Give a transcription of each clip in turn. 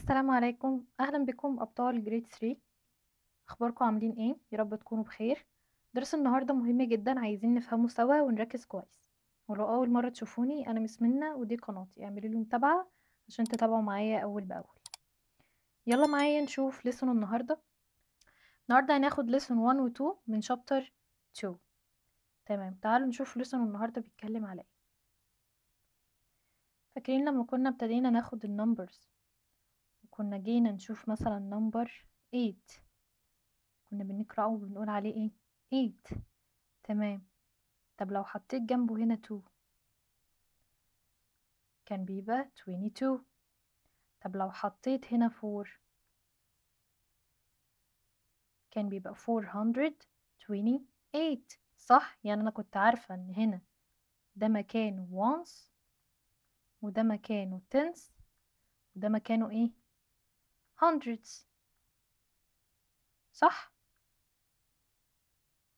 السلام عليكم، أهلا بكم أبطال جريد 3. أخباركم عاملين إيه؟ يا رب تكونوا بخير. درس النهاردة مهم جدا، عايزين نفهمه سوا ونركز كويس. ولو أول مرة تشوفوني أنا مس منى ودي قناتي، اعملوا لي متابعة عشان تتابعوا معايا أول بأول. يلا معايا نشوف لسون النهاردة هناخد لسون 1 و 2 من شابتر 2. تمام، تعالوا نشوف لسون النهاردة بيتكلم على إيه. فاكرين لما كنا ابتدينا ناخد النمبرز وكنا جينا نشوف مثلا نمبر 8، كنا بنقرأه وبنقول عليه ايه؟ 8. تمام. طب لو حطيت جنبه هنا 2 كان بيبقى 22. طب لو حطيت هنا 4 كان بيبقى 428. صح؟ يعني أنا كنت عارفة إن هنا ده مكانه ones وده مكانه tens وده مكانه ايه؟ hundreds. صح؟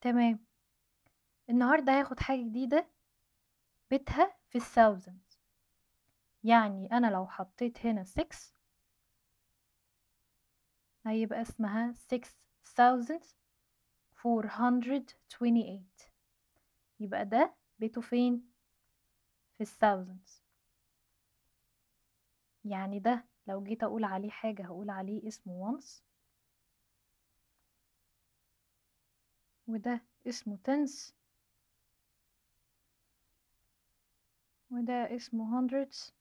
تمام. النهاردة هاخد حاجة جديدة بيتها في الثاوزندز. يعني أنا لو حطيت هنا 6 هيبقى اسمها 6428. يبقى ده بيته فين؟ في الثاوزندز. يعني ده لو جيت اقول عليه حاجة هقول عليه اسمه ones، وده اسمه tens، وده اسمه hundreds،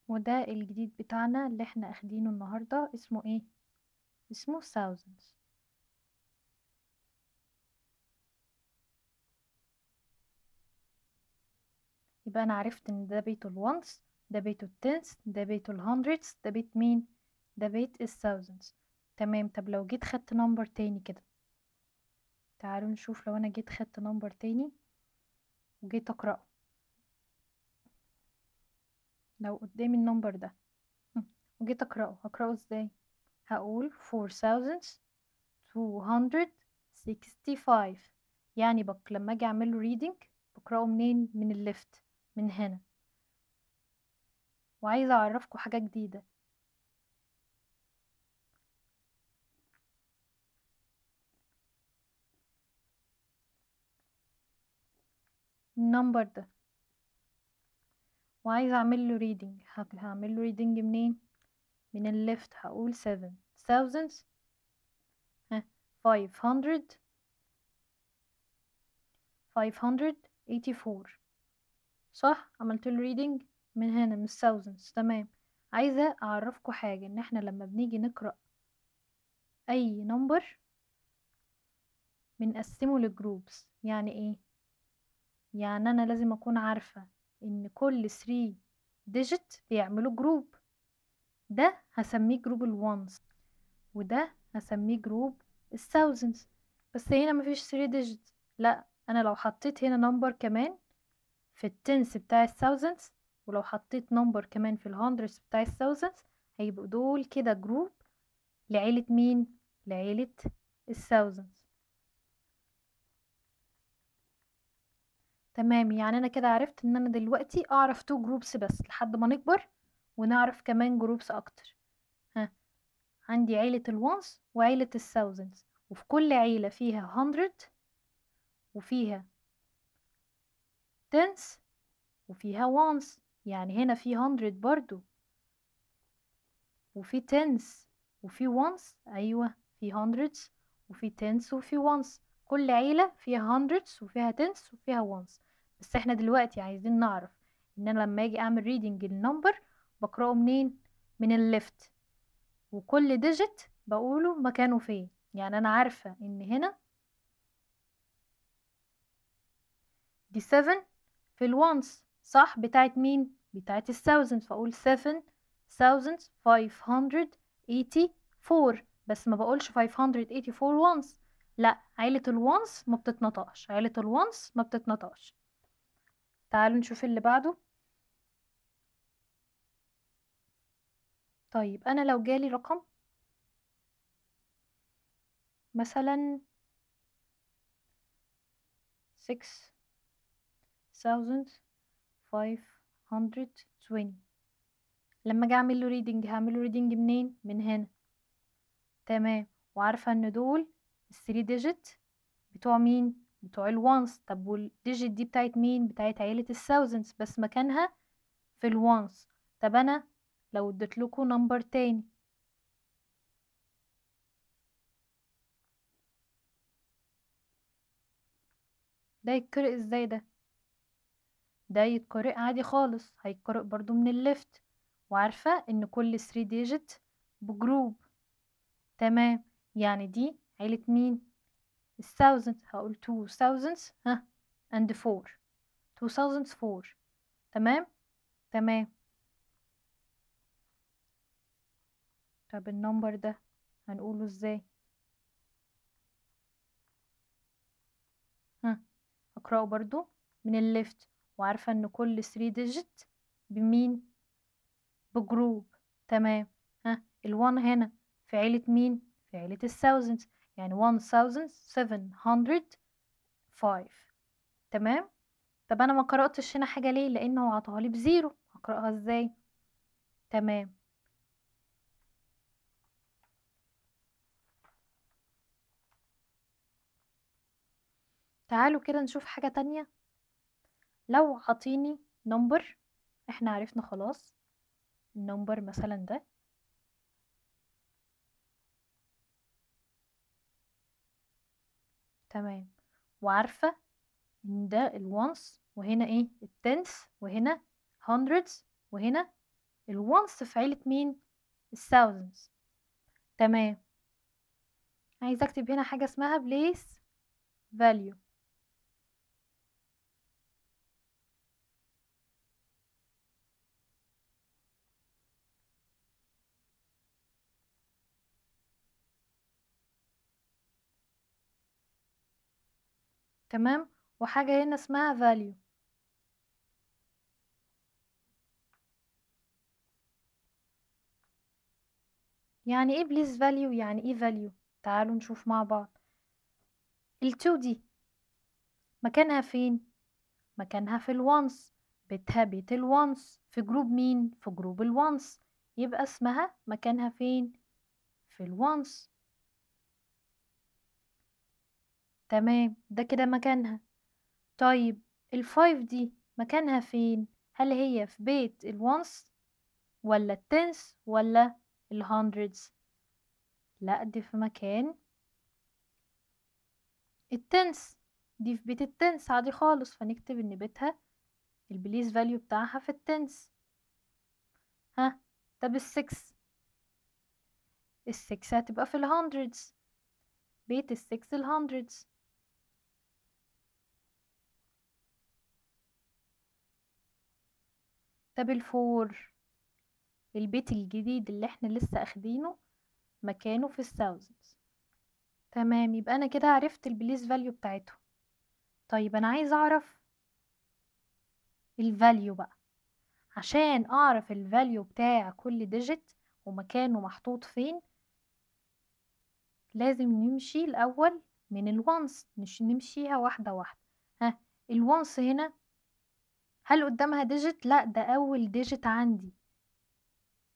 وده الجديد بتاعنا اللي احنا اخدينه النهاردة اسمه ايه؟ اسمه thousands. يبقى انا عرفت ان ده بيته الونس، ده بيته التنس، ده بيته الهندردز، ده بيت مين؟ ده بيت الثاوزندز. تمام. طب لو جيت خدت نمبر تاني كده، تعالوا نشوف لو انا جيت خدت نمبر تاني وجيت اقرأه. لو قدامي النمبر ده وجيت هقرأه ازاي؟ هقول 4265. يعني لما اجي اعمل له reading بقرأه منين؟ من الليفت، من هنا. وعايزة اعرفكم حاجة جديدة. النمبر ده وعايزة اعمل له reading، هعمل له reading منين؟ من الليفت. هقول 7 thousands 584. صح؟ عملت له reading من هنا من thousands. تمام. عايزة اعرفكم حاجة، ان احنا لما بنيجي نقرأ اي نمبر بنقسمه لجروبس. يعني ايه؟ يعني انا لازم اكون عارفة ان كل 3 digit بيعملوا جروب. ده هسميه جروب الوانز، وده هسميه جروب الثاوزندز. بس هنا مفيش 3 digit. لا، انا لو حطيت هنا نمبر كمان في التنس بتاع الثاوزندز، ولو حطيت نمبر كمان في الهندرز بتاع الثاوزندز، هيبقوا دول كده جروب لعيلة مين؟ لعيلة الثاوزندز. تمام. يعني انا كده عرفت ان انا دلوقتي اعرف 2 جروبس بس لحد ما نكبر ونعرف كمان جروبس اكتر. ها، عندي عيلة الوانس وعيلة الثاوزندز، وفي كل عيلة فيها 100 وفيها tens وفيها ones. يعني هنا في 100 برضو وفي tens وفي ones. ايوه، في hundreds وفي tens وفي ones. كل عيلة فيها hundreds وفيها tens وفيها ones. بس احنا دلوقتي عايزين نعرف ان انا لما اجي اعمل reading النمبر بقرأه منين؟ من الليفت. وكل digit بقوله مكانه فين. يعني انا عارفة ان هنا دي 7 في الوانس، صح؟ بتاعت مين؟ بتاعت الثاوزند. فاقول 7584. بس ما بقولش 584 وانس. لا، عيلة الوانس ما بتتنطقش، عيلة الوانس ما بتتنطقش. تعالوا نشوف اللي بعده. طيب انا لو جالي رقم مثلا 6500 520. لما اجي اعمل له ريدنج هعمل له ريدنج منين؟ من هنا. تمام. وعارفه ان دول الثري ديجيت بتوع مين؟ بتوع الوانس. طب والديجيت دي بتاعت مين؟ بتاعت عيله الثاوزندز، بس مكانها في الوانس. طب انا لو اديت لكم نمبر تاني، ده يتقرأ ازاي؟ ده يتقرأ عادي خالص، هيتقرأ برضو من الليفت. وعارفة ان كل 3 ديجيت بجروب. تمام. يعني دي عيلة مين؟ الثاوزند. هقول 2000 ها and 4. 2004. تمام. تمام. طب النمبر ده هنقوله ازاي؟ ها اقرأه برضو من الليفت. وعارفة ان كل 3 ديجيت بمين؟ بجروب. تمام. ها الوان هنا في عيلة مين؟ في عيلة الثاوزند، يعني 1705. تمام. طب انا ما قرأتش هنا حاجة ليه؟ لانه عطاها لي بزيرو. هقرأها ازاي؟ تمام. تعالوا كده نشوف حاجة تانية. لو عطيني نمبر، احنا عرفنا خلاص النمبر مثلا ده. تمام. وعارفة ان ده الوانس، وهنا ايه؟ التنس، وهنا hundreds، وهنا الوانس في عيلة مين؟ الثاوزندز. تمام. عايزة اكتب هنا حاجة اسمها place value. تمام. وحاجة هنا اسمها value. يعني ايه place value؟ يعني ايه value؟ تعالوا نشوف مع بعض. ال2 دي مكانها فين؟ مكانها في الوانس. بيتها بيت الوانس، في جروب مين؟ في جروب الوانس. يبقى اسمها مكانها فين؟ في الوانس. تمام. ده كده مكانها. طيب ال5 دي مكانها فين؟ هل هي في بيت الوانس ولا التنس ولا الهندردز؟ لا، دي في مكان التنس. دي في بيت التنس عادي خالص، فنكتب ان بيتها البليس فاليو بتاعها في التنس. ها. طب السكس هتبقى في الهندردز. بيت السكس الهندردز. طب الفور، البيت الجديد اللي احنا لسه اخدينه مكانه في الثاوزندز. تمام. يبقى انا كده عرفت البليس فاليو بتاعته. طيب انا عايز اعرف الفاليو بقى. عشان اعرف الفاليو بتاع كل ديجيت ومكانه محطوط فين، لازم نمشي الاول من الوانس، نمشيها واحده واحده. ها. الوانس هنا هل قدامها ديجيت؟ لا، ده اول ديجيت عندي.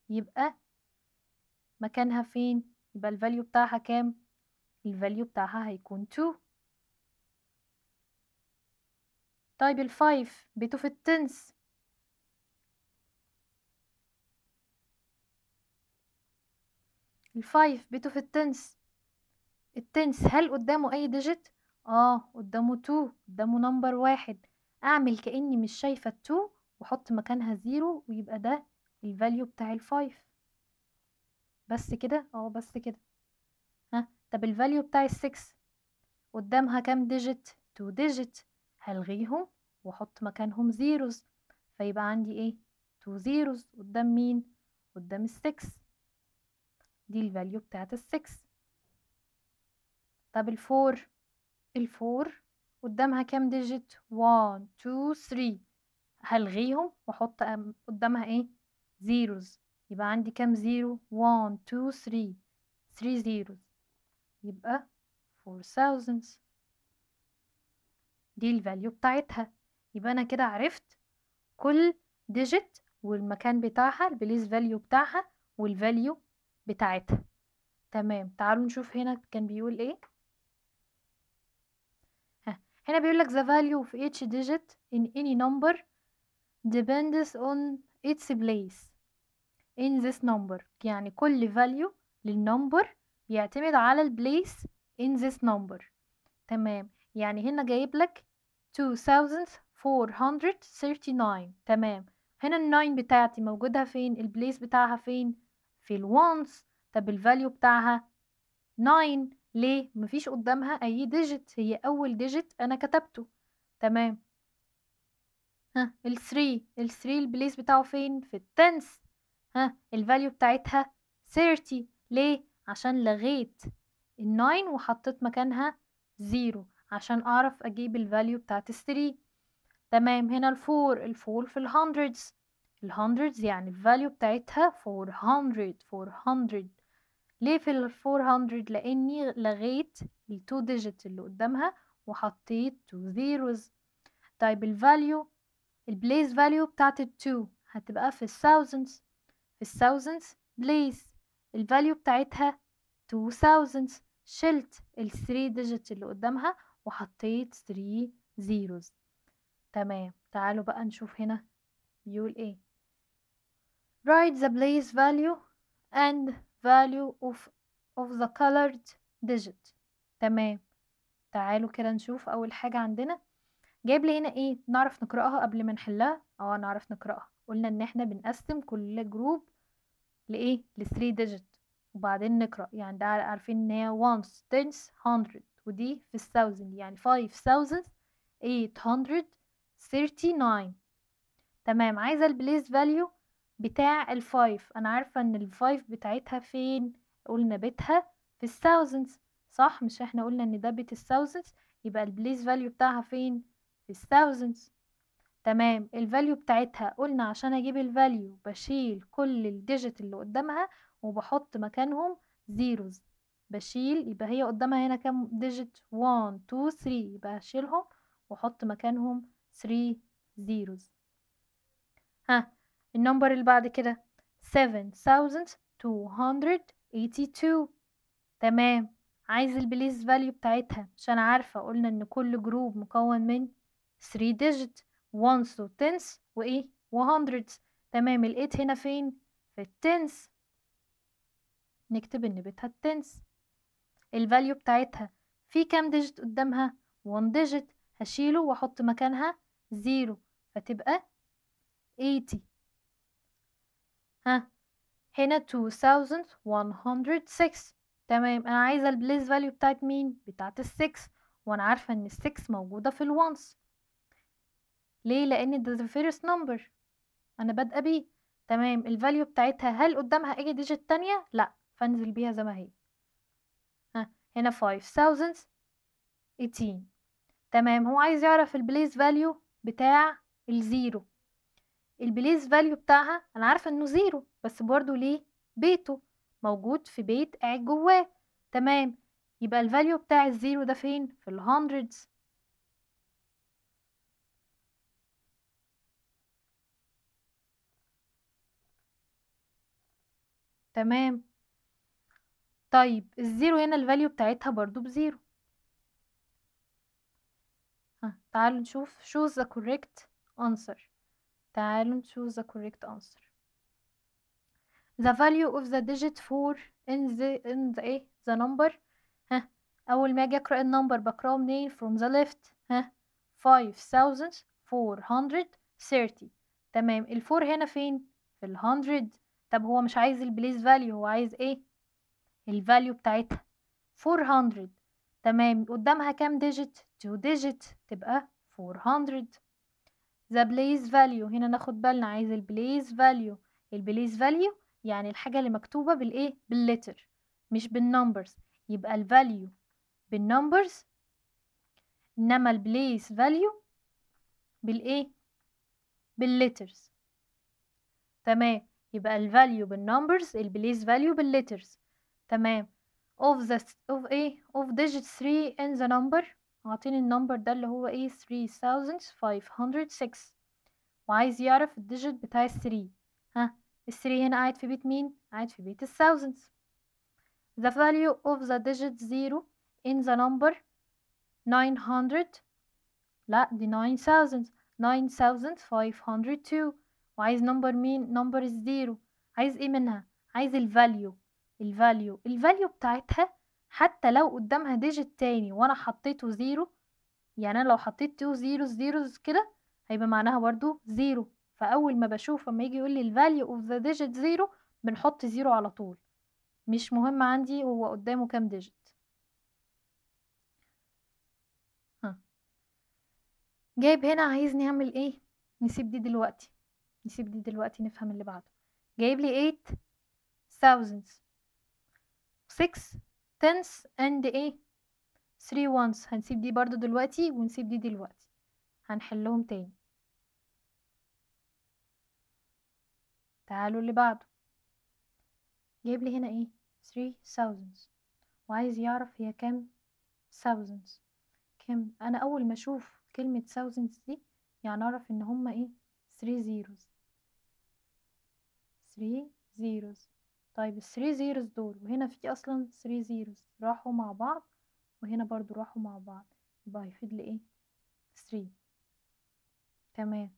يبقى مكانها فين؟ يبقى الفاليو بتاعها كام؟ الفاليو بتاعها هيكون 2. طيب الفايف بيته في التنس. الفايف بيته في التنس. التنس هل قدامه اي ديجيت؟ قدامه 2، قدامه نمبر 1. اعمل كأني مش شايفة 2 واحط مكانها 0، ويبقى ده الفاليو بتاع الفايف. بس كده. بس كده. ها. طب الفاليو بتاع السكس قدامها كام ديجيت؟ 2 ديجيت. هلغيهم واحط مكانهم زيروز، فيبقى عندي ايه؟ 2 زيروز قدام مين؟ قدام السكس. دي الفاليو بتاعت السكس. طب الفور قدامها كام ديجيت؟ 1 2 3. هلغيهم واحط قدامها ايه؟ زيروز. يبقى عندي كام زيرو؟ 1 2 3. 3 زيروز. يبقى 4000. دي الفاليو بتاعتها. يبقى انا كده عرفت كل digit والمكان بتاعها البليس فاليو بتاعها والفاليو بتاعتها. تمام، تعالوا نشوف هنا كان بيقول ايه. هنا بيقول لك the value of each digit in any number depends on its place in this number. يعني كل value للنمبر بيعتمد على البليس in this number. تمام، يعني هنا جايب لك 2439. تمام، هنا ال9 بتاعتي موجودة فين؟ البليس بتاعها فين؟ في الوانس. طب الفاليو بتاعها 9 ليه؟ مفيش قدامها اي ديجيت، هي اول ديجيت انا كتبته. تمام. ها ال3 البليس بتاعه فين؟ في التنس. ها الفاليو بتاعتها 30 ليه؟ عشان لغيت ال9 وحطيت مكانها 0 عشان اعرف اجيب الفاليو بتاعت ال3. تمام، هنا الفور في الهندردز يعني الفاليو بتاعتها 400. ليه في 400؟ لاني لغيت التو ديجيت اللي قدامها وحطيت 2 zeros. طيب البليس فاليو بتاعت ال2 هتبقى في الثاوزندز بليس، الفاليو بتاعتها 2000. شلت ال3 ديجيت اللي قدامها وحطيت 3 zeros. تمام، تعالوا بقى نشوف هنا بيقول ايه. write the place value and value of the colored digit. تمام، تعالوا كده نشوف اول حاجة عندنا جايب لي هنا ايه. نعرف نقرأها قبل ما نحلها؟ نعرف نقرأها. قلنا ان احنا بنقسم كل جروب لايه؟ ل3 digit وبعدين نقرأ. يعني ده عارفين ان هي ones tens hundred، ودي في الثاوزند يعني 5839. تمام، عايزة البليس فاليو بتاع الفايف. انا عارفة ان الفايف بتاعتها فين؟ قلنا بيتها في الثاوزندز، صح؟ مش احنا قلنا ان ده بيت الثاوزندز؟ يبقى البليس فاليو بتاعها فين؟ في الثاوزندز. تمام، الفاليو بتاعتها قلنا عشان اجيب الفاليو بشيل كل الديجيت اللي قدامها وبحط مكانهم زيروز. بشيل، يبقى هي قدامها هنا كام ديجيت؟ 1 2 3، يبقى هشيلهم واحط مكانهم 3 زيروز. ها النمبر اللي بعد كده 7282. تمام، عايز البليس فاليو بتاعتها عشان عارفة قلنا ان كل جروب مكون من 3 ديجيت ones و tens وايه و100. تمام، ال8 هنا فين؟ في التنس، نكتب ان بيتها التنس. الفاليو بتاعتها في كام ديجيت قدامها؟ 1 ديجيت، هشيله واحط مكانها 0 فتبقى 80. ها هنا 2106. تمام، انا عايزه البليس فاليو بتاعت مين؟ بتاعت ال6، وانا عارفه ان ال6 موجوده في الوانس. ليه؟ لان ده the first number انا بادئه بيه. تمام، الفاليو بتاعتها هل قدامها اي ديجيت تانية؟ لا، فانزل بيها زي ما هي. هنا 5018. تمام، هو عايز يعرف البليس فاليو بتاع الزيرو. البليس فاليو بتاعها انا عارفه انه زيرو، بس برضو ليه؟ بيته موجود في بيت قاعد جواه. تمام، يبقى الفاليو بتاع الزيرو ده فين؟ في الهندردز. تمام، طيب الزيرو هنا الفاليو بتاعتها برضو بزيرو. تعالوا نشوف choose the correct answer. تعالوا نشوف the correct answer. the value of the digit 4 in the number. اول ما اجي اقرا النمبر بقراه منين؟ from the left. 5430. تمام، الفور هنا فين؟ في الهندرد. طب هو مش عايز البليس فاليو، هو عايز ايه؟ الفاليو بتاعتها 400. تمام، قدامها كام ديجيت؟ 2 ديجيت، تبقى 400. the place value هنا ناخد بالنا، عايز البليس فاليو. البليس فاليو يعني الحاجة اللي مكتوبة بالايه؟ باللتر مش بالنمبرز. يبقى الفاليو بالنمبرز، انما البليس فاليو بالايه؟ باللترز. تمام، يبقى الفاليو بالنمبرز، البليس فاليو باللترز. تمام، of digit 3 in the number. عاطيني النمبر ده اللي هو ايه؟ 3506. وعايز يعرف الديجيت بتاع ال3. ها، ال3 هنا قاعد في بيت مين؟ قاعد في بيت الثاوزندز. The value of the digit 0 in the number 900. لا، دي 9000. 9502. وعايز نمبر مين؟ نمبر الزيرو. عايز ايه منها؟ عايز الفاليو بتاعتها، حتى لو قدامها ديجيت تاني وانا حطيته زيرو، يعني انا لو حطيت 2 زيروز كده هيبقى معناها برضو زيرو. فاول ما بشوف اما يجي يقول لي الفاليو اوف ذا ديجيت زيرو، بنحط زيرو على طول، مش مهم عندي هو قدامه كام ديجيت. ها، جايب هنا عايزني اعمل ايه؟ نسيب دي دلوقتي نفهم اللي بعده. جايب لي 8 thousands 6 tenths and ايه 3 ones. هنسيب دي برضو دلوقتي ونسيب دي دلوقتي، هنحلهم تاني. تعالوا اللي بعده. جايب لي هنا ايه 3 thousands وعايز يعرف هي كام thousands. كام؟ انا اول ما اشوف كلمة thousands دي يعني اعرف ان هما ايه 3 zeros. 3 zeros. طيب ال 3 zeros دول، وهنا في اصلا 3 zeros راحوا مع بعض، وهنا برضو راحوا مع بعض، يبقى هيفيد لي ايه 3. تمام،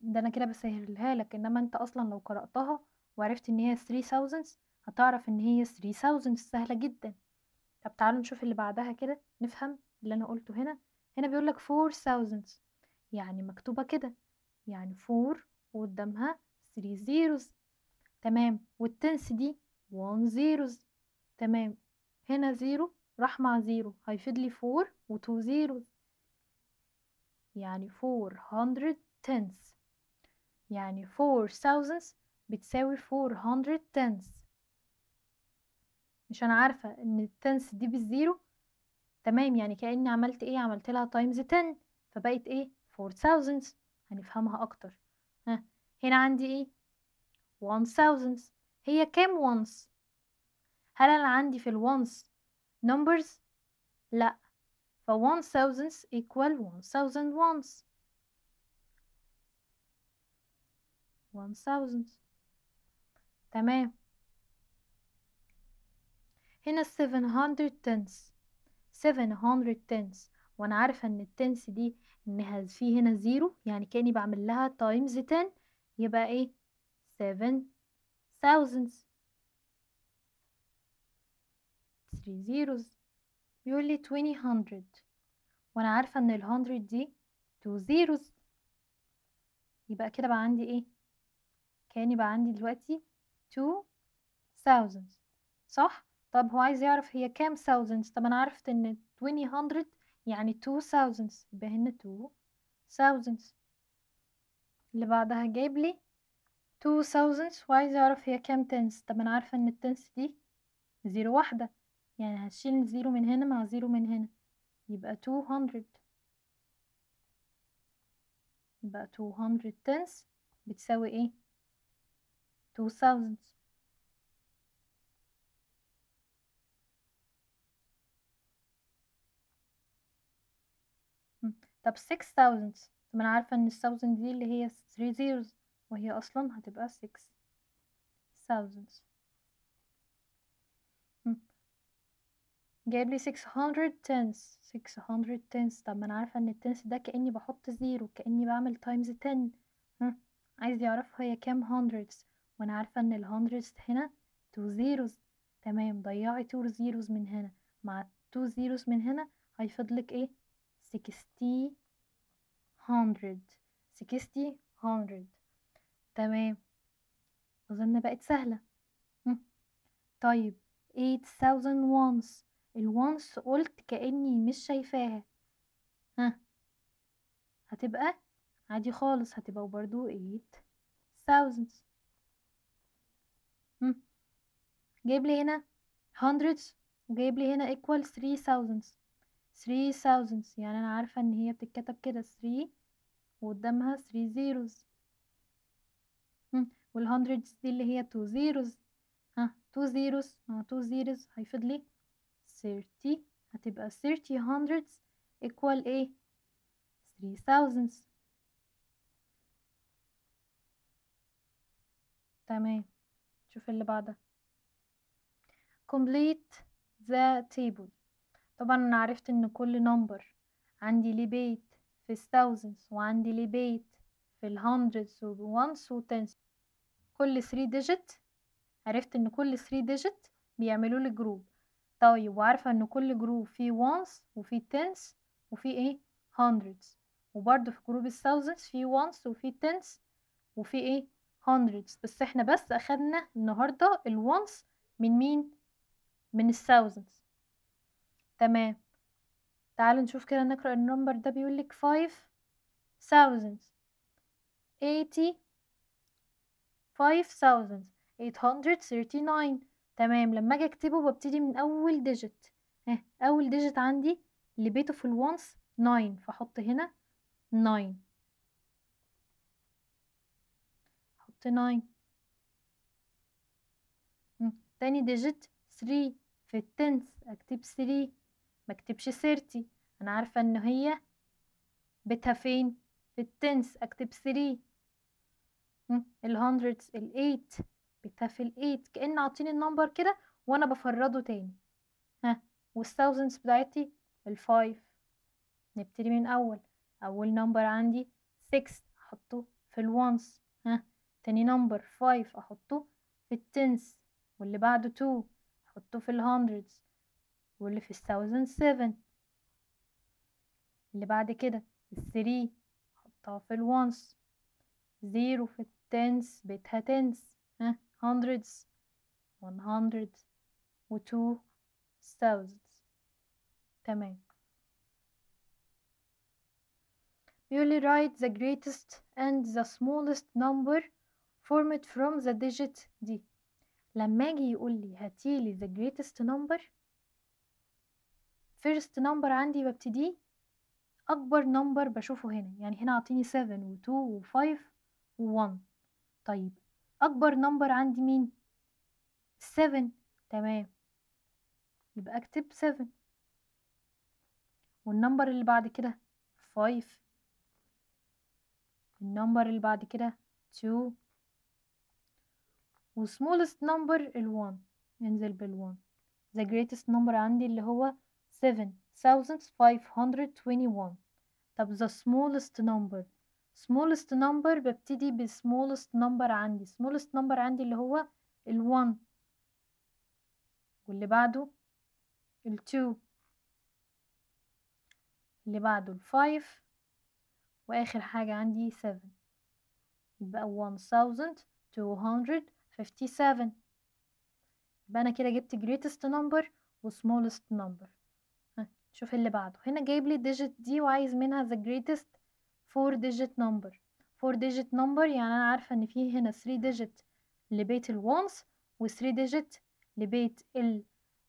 ده انا كده بسهلها لك، انما انت اصلا لو قرأتها وعرفت ان هي 3000 هتعرف ان هي 3000 سهلة جدا. طب تعالوا نشوف اللي بعدها كده نفهم اللي انا قلته هنا. هنا بيقولك 4000، يعني مكتوبة كده، يعني 4 وقدامها 3 zeros. تمام، والتنس دي 1 zeros. تمام، هنا 0 راح مع 0 هيفيد لي 4 و 2 zeros، يعني 400 tenths. يعني 4000 بتساوي 400 tenths. مش انا عارفة ان التنس دي بالزيرو؟ تمام، يعني كأني عملت ايه؟ عملت لها تايمز 10 فبقت ايه 4000. هنفهمها اكتر. ها، هنا عندي ايه 1000. هي كام وانس؟ هل انا عندي في الوانس numbers؟ لا، ف 1000 equal 1000 once. 1000. تمام، هنا 700 tenths. 700 tenths، وانا عارفة ان التنس دي انها في هنا زيرو، يعني كأني بعمل لها تايمز 10، يبقى ايه 7 thousands. 3 zeros. بيقول لي 20 وانا عارفة ان ال100 دي 2 zeros، يبقى كده بقى عندي ايه؟ كأني بقى عندي دلوقتي 2 thousands. صح؟ طب هو عايز يعرف هي كام thousands. طب انا عرفت ان 20 يعني 2 thousands، يبقى هنا 2 thousands. اللي بعدها جايب لي 2 thousands وعايز يعرف هي كام تنس. طب انا عارفة ان التنس دي زيرو واحدة، يعني هشيل زيرو من هنا مع زيرو من هنا، يبقى 200. يبقى 200 تنس بتساوي ايه 2000. طب 6000. طب انا عارفة ان 1000 دي اللي هي 3 zeros، وهي اصلا هتبقى 6000. جايب لي 600 تنس. 600 تنس، طب ما انا عارفة ان التنس ده كأني بحط زيرو، كأني بعمل تايمز 10. عايز يعرف هي كام hundreds، وانا عارفة ان الهندردز هنا 2 zeros. تمام، ضيعي 2 zeros من هنا مع 2 zeros من هنا هيفضلك ايه 60 hundred. 60 hundred. تمام، اظن بقت سهلة. هم. طيب 8000 once. الونس قلت كأني مش شايفاها. ها، هتبقى عادي خالص، هتبقى برضو 8000. جايب لي هنا hundreds وجايب لي هنا equal 3000. 3000 يعني انا عارفة ان هي بتتكتب كده 3 وقدامها 3 zeros. والهندردز دي اللي هي 2 zeros. 2 zeros مع 2 zeros هيفيد لي 30. هتبقى 30 hundreds equal ايه 3000. تمام. شوف اللي بعدها. complete the table. طبعا انا عرفت ان كل نمبر عندي ليه بيت في thousands وعندي ليه بيت في hundreds و ones و tens. كل 3 digit عرفت ان كل 3 digit بيعملوا لي جروب. طيب وعارفة ان كل جروب فيه ones وفيه tens وفيه ايه hundreds، وبرضه في جروب thousands فيه ones وفيه tens وفيه ايه hundreds. بس احنا بس اخدنا النهاردة ones من مين؟ من thousands. تمام. تعالوا نشوف كده نقرأ النمبر ده. بيقولك 5839. تمام. لما اجي اكتبه ببتدي من اول ديجيت. اول ديجيت عندي اللي بيته في الوانس 9، فاحط هنا 9. احط 9. تاني ديجيت 3 في التنس، اكتب 3، ما اكتبش 30. انا عارفة ان هي بيتها فين؟ في التنس، اكتب 3. الهندردز 8 بيتها في 8، كأن عاطيني النمبر كده وانا بفرده تاني. والثاوزندز بتاعتي 5. نبتدي من اول نمبر عندي 6 احطه في الوانس. تاني نمبر 5 احطه في التنس، واللي بعده 2 احطه في الهندردز، واللي في الثاوزند 7. اللي بعد كده 3 احطها في الوانس. 0 في التنس بيتها تنس. hundreds 100 و 2000. تمام. بيقولي write the greatest and the smallest number formed from the digit دي. لما اجي يقولي هاتيلي the greatest number، first number عندي ببتديه اكبر number بشوفه هنا. يعني هنا عطيني 7 و 2 و 5 و 1. طيب اكبر number عندي مين؟ 7. تمام، يبقى اكتب 7. والنمبر اللي بعد كده 5. النمبر اللي بعد كده 2. و smallest number 1. ننزل بال1. the greatest number عندي اللي هو 7521. طب the smallest number ببتدي smallest number عندي. smallest number عندي اللي هو 1، واللي بعده 2، اللي بعده 5، واخر حاجة عندي 7. يبقى 1257. يبقى انا كده جبت greatest number و smallest number. شوف اللي بعده. هنا جايب لي digit دي وعايز منها the greatest 4 digit number. 4 digit number يعني انا عارفة ان فيه هنا 3 digit لبيت الوانس و 3 digit لبيت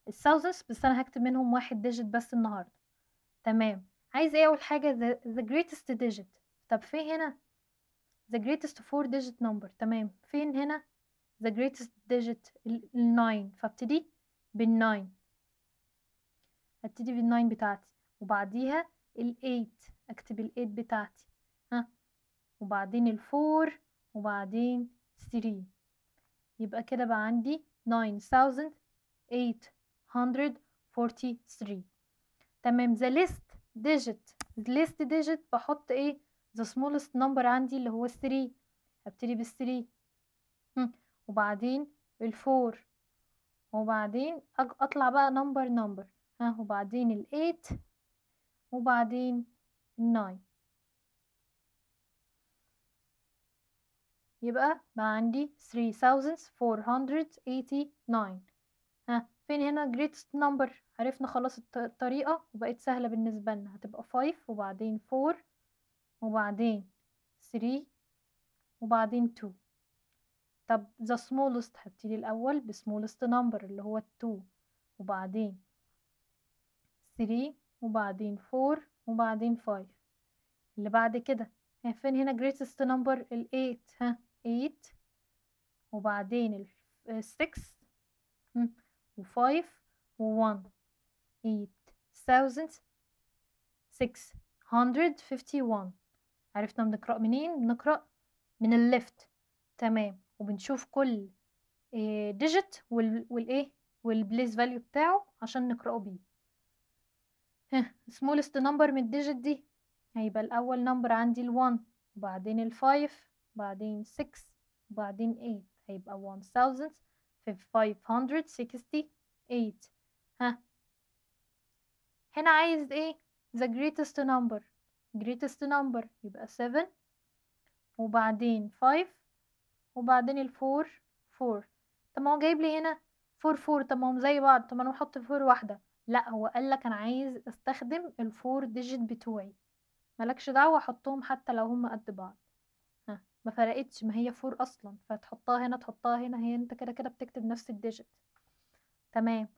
الثاوزندز، بس انا هكتب منهم 1 digit بس النهاردة. تمام. عايز ايه اول حاجة؟ the greatest digit. طب فين هنا the greatest 4 digit number؟ تمام. فين هنا the greatest digit 9؟ فابتدي بال9. ابتدي بال9 بتاعتي، وبعديها ال8 اكتب ال8 بتاعتي. وبعدين ال4، وبعدين 3. يبقى كده بقى عندي 9843. تمام. the least digit بحط ايه؟ the smallest number عندي اللي هو 3. ابتدي بال3. وبعدين ال4، وبعدين اطلع بقى نمبر. وبعدين ال8، وبعدين ال9. يبقى بقى عندي 3489. فين هنا greatest number؟ عرفنا خلاص الطريقة وبقت سهلة بالنسبة لنا. هتبقى 5، وبعدين 4، وبعدين 3، وبعدين 2. طب the smallest هبتدي الأول ب smallest number اللي هو 2، وبعدين 3، وبعدين 4، وبعدين 5. اللي بعد كده فين هنا greatest number؟ ال 8. 8، وبعدين ال 6 و 5 و 1. 8651. عرفنا بنقرأ منين؟ بنقرأ من الليفت. تمام. وبنشوف كل digit والايه والبليس فاليو بتاعه عشان نقرأه بيه. smallest number من الديجيت دي هيبقى الأول نمبر عندي ال1 وبعدين ال5 وبعدين 6 وبعدين 8 هيبقى 1568. هنا عايز ايه؟ the greatest number يبقى 7 وبعدين 5 وبعدين الفور 4. طب ما هو جايب لي هنا 4 طب ما هم زي بعض، طب ما انا احط 4 واحدة. لا، هو قال لك انا عايز استخدم الفور ديجيت بتوعي، مالكش دعوة احطهم حتى لو هم قد بعض. ما فرقتش، ما هي 4 اصلا، فتحطها هنا تحطها هنا، هي انت كده كده بتكتب نفس الديجيت. تمام،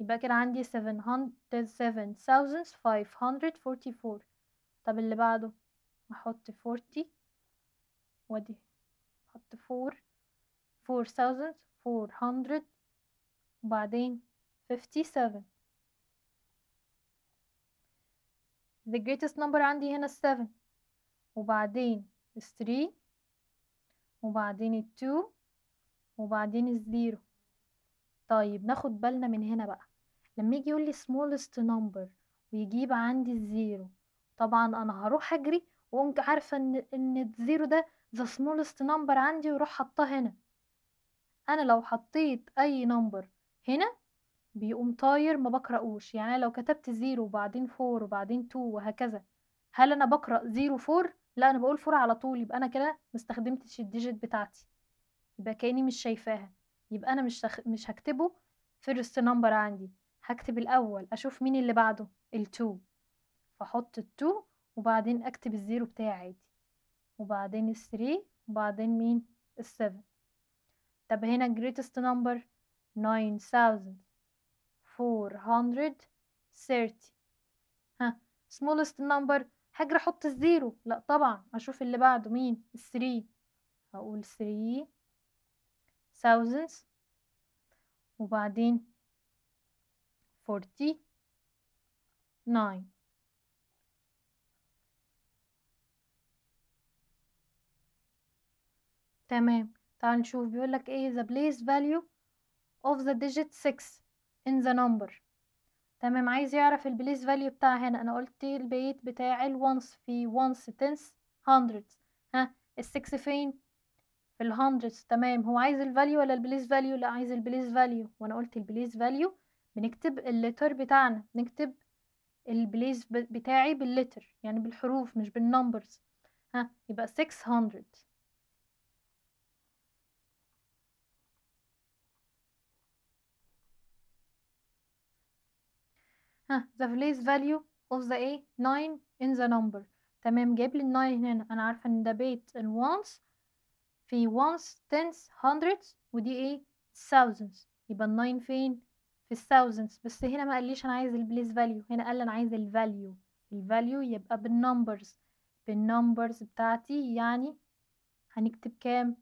يبقى كده عندي 7544. طب اللي بعده احط 40 وادي احط 4400 وبعدين 57. the greatest number عندي هنا 7 وبعدين 3 وبعدين 2 وبعدين 0. طيب ناخد بالنا من هنا بقى، لما يجي يقول لي smallest number ويجيب عندي الزيرو، طبعا انا هروح اجري وقمت عارفه ان الزيرو ده the smallest number عندي واروح حطاه هنا. انا لو حطيت اي نمبر هنا بيقوم طاير ما بقرأوش، يعني لو كتبت 0 وبعدين 4 وبعدين 2 وهكذا، هل انا بقرأ 0 4؟ لا، انا بقول 4 على طول، يبقى انا كده مستخدمتش الديجيت بتاعتي، يبقى كأني مش شايفاها، يبقى انا مش هكتبه first number عندي، هكتب الاول اشوف مين اللي بعده ال2 فاحط ال2 وبعدين اكتب الزيرو بتاعي عادي وبعدين ال3 وبعدين مين ال7. طب هنا greatest number 9430. smallest number هجري احط الزيرو؟ لا طبعا، اشوف اللي بعده مين ال3، هقول 3000 وبعدين 49. تمام، تعال نشوف بيقولك ايه the place value of the digit 6 in the number. تمام، عايز يعرف البليس فاليو بتاع هنا، انا قلت البيت بتاع الونس في once tens hundreds، السكس فين في الهندردز. تمام، هو عايز الفاليو ولا البليس فاليو؟ لا، عايز البليس فاليو، وانا قلت البليس فاليو بنكتب اللتر بتاعنا، نكتب البليس بتاعي باللتر يعني بالحروف مش بالنمبرز. يبقى 600. the place value of the a 9 in the number. تمام، جايب لي ال 9 هنا، انا عارفه ان ده بيت الوانس في once tens hundreds ودي ايه thousands، يبقى ال 9 فين في thousands. بس هنا ما قاليش انا عايز البليس فاليو، هنا قال انا عايز الفاليو. الفاليو يبقى بالنمبرز بتاعتي، يعني هنكتب كام؟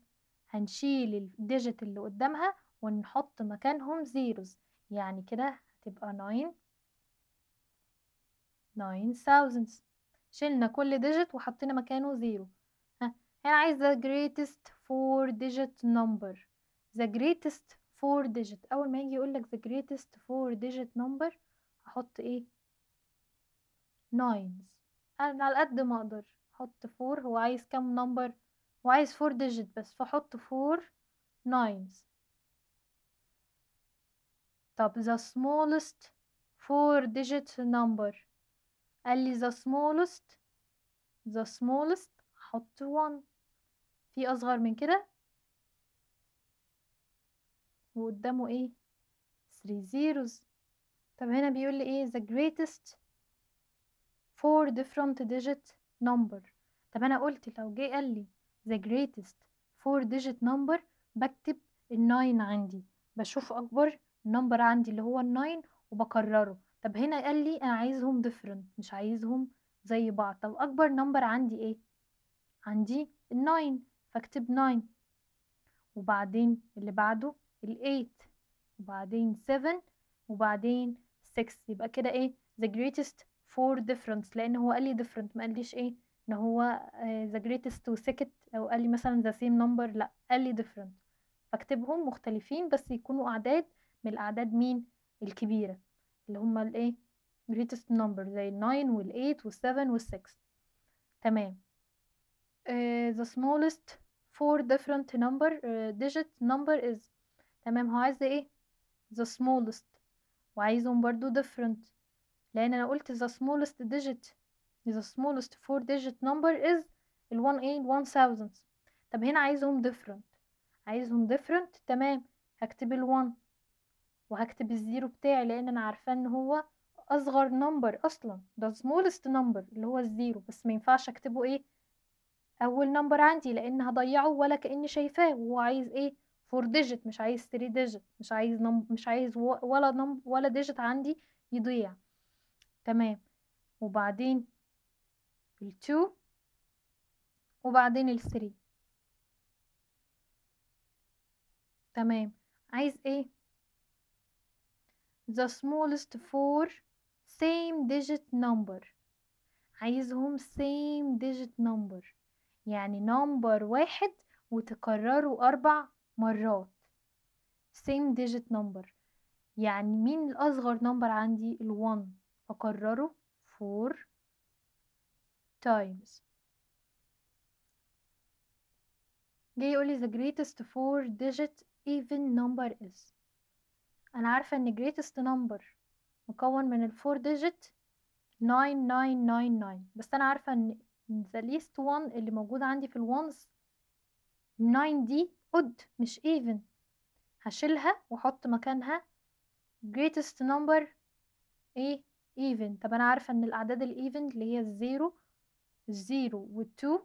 هنشيل الديجيت اللي قدامها ونحط مكانهم زيروز، يعني كده هتبقى 9000. شلنا كل ديجيت وحطينا مكانه زيرو. هنا عايز the greatest 4 digit number. the greatest 4 digit، اول ما يجي يقولك the greatest 4 digit number هحط ايه؟ 9. انا على قد ما اقدر احط 4، هو عايز كام نمبر؟ هو عايز 4 digit بس، فاحط 4 9s. طب the smallest 4 digit number، قال لي the smallest احط 1، في اصغر من كده وقدامه ايه 3 zeros. طب هنا بيقول لي ايه the greatest 4 different digit number. طب انا قلت لو جه قال لي the greatest 4 digit number بكتب ال9 عندي، بشوف اكبر نمبر عندي اللي هو ال9 وبكرره. طب هنا قال لي انا عايزهم different مش عايزهم زي بعض، طب اكبر نمبر عندي ايه؟ عندي ال9 فاكتب 9 وبعدين اللي بعده ال8 وبعدين 7 وبعدين 6، يبقى كده ايه the greatest 4 difference، لان هو قال لي different ما قاليش ايه ان هو the greatest و second، او قال لي مثلا the same number، لا قال لي different، فاكتبهم مختلفين بس يكونوا اعداد من الاعداد مين الكبيرة، اللي هما الايه greatest number زي ال 9 وال 8 وال 7 وال 6. تمام. the smallest four different number digit number is. تمام، هو عايز ايه the smallest، وعايزهم برضو different، لان انا قلت the smallest digit the smallest four digit number is ال 1000. طب هنا عايزهم different، تمام، هكتب ال 1 وهكتب الزيرو بتاعي، لان انا عارفه ان هو اصغر نمبر اصلا، ده smallest number اللي هو الزيرو، بس ما ينفعش اكتبه ايه اول نمبر عندي لان هضيعه ولا كاني شايفاه، وهو عايز ايه 4 ديجيت، مش عايز 3 ديجيت، مش عايز ولا ديجيت عندي يضيع. تمام، وبعدين ال2 وبعدين ال3. تمام، عايز ايه the smallest four same digit number، عايزهم same digit number، يعني نمبر واحد وتكرروا 4 مرات. same digit number يعني مين الأصغر نمبر عندي ال1، أكرره 4 times. جاي يقولي the greatest 4 digit even number is. أنا عارفة إن greatest number مكون من ال 4 digit 9999، بس أنا عارفة إن the least one اللي موجود عندي في الونز 9 دي odd مش even، هشيلها وأحط مكانها greatest number ايه even. طب أنا عارفة إن الأعداد ال even اللي هي الزيرو والتو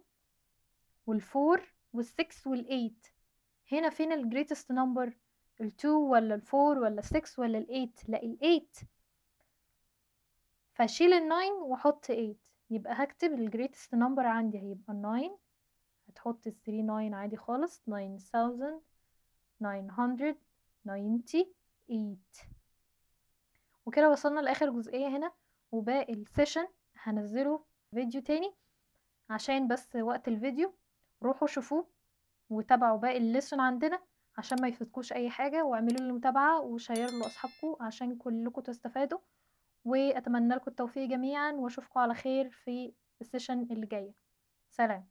والفور والسكس والايت، هنا فين الجريتست نمبر، التو ولا الفور ولا السكس ولا الايت؟ لا الايت، فاشيل الناين واحط ايت، يبقى هكتب الجريتست نمبر عندي هيبقى 9، هتحط الثري ناين عادي خالص 9998. وكده وصلنا لاخر جزئية هنا، وباقي السيشن هنزله فيديو تاني عشان بس وقت الفيديو، روحوا شوفوه وتابعوا باقي الليسون عندنا عشان ما يفوتكوش اي حاجة، واعملوا لي متابعة وشيروا لاصحابكم عشان كلكم تستفادوا، واتمنى لكم التوفيق جميعا، واشوفكم على خير في السيشن اللي جاية. سلام.